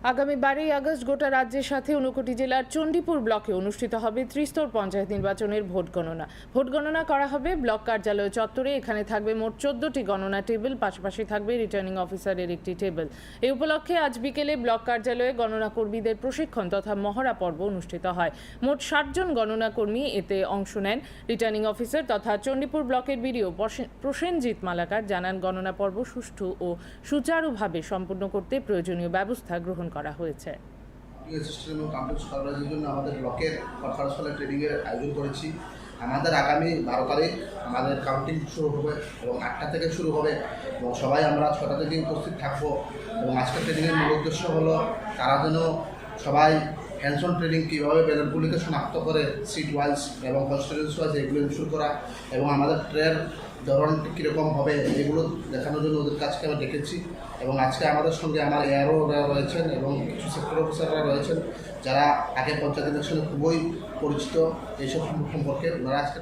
আগামী 12ই আগস্ট গোটা রাজ্যের সাথে 59 জেলার চণ্ডীপুর ব্লকে অনুষ্ঠিত হবে ত্রিস্তর পঞ্চায়েত নির্বাচনের ভোট গণনা করা হবে ব্লক কার্যালয় চত্বরে। এখানে থাকবে মোট 14টি গণনা টেবিল, পাশাপাশি থাকবে রিটার্নিং অফিসারের একটি টেবিল। এই উপলক্ষে আজ বিকেলে ব্লক কার্যালয়ে গণনা কর্মীদের প্রশিক্ষণ তথা মহড়া পর্ব অনুষ্ঠিত হয়। মোট 60 জন গণনা কর্মী এতে অংশ নেন। রিটার্নিং অফিসার তথা চণ্ডীপুর ব্লকের বিডিও প্রসেনজিৎ মালাকার জানান, গণনা পর্ব সুষ্ঠু ও সুচারুভাবে সম্পন্ন করতে প্রয়োজনীয় ব্যবস্থা গ্রহণ করা হয়েছে। সিস্টেম এবং কম্পিউটার সরবরাহের জন্য আমাদের ব্লকের কনফারেন্স ট্রেনিংয়ের আয়োজন করেছি। আমাদের আগামী 12 তারিখ আমাদের কাউন্টিং শুরু হবে এবং 8টা থেকে শুরু হবে এবং সবাই আমরা 6টা থেকে উপস্থিত থাকবো। এবং আজকের ট্রেনিংয়ের মূল উদ্দেশ্য হলো তারা যেন সবাই হ্যান্ডস অন ট্রেনিং কীভাবে ব্যালটগুলিকে শনাক্ত করে সিট ওয়াইজ এবং কনস্টিটিউয়েন্সি ওয়াইজ এগুলো ইনশিওর করা এবং আমাদের ট্রেন ধরন কীরকম হবে এগুলো দেখানোর জন্য ওদের কাছকে আমি ডেকেছি। এবং আজকে আমাদের সঙ্গে আমার এআরওরা রয়েছেন এবং কিছু সেক্টর অফিসাররা রয়েছেন যারা আগে পঞ্চায়েত ইলেকশনে খুবই পরিচিত এইসব সম্পর্কে। ওনারা আজকে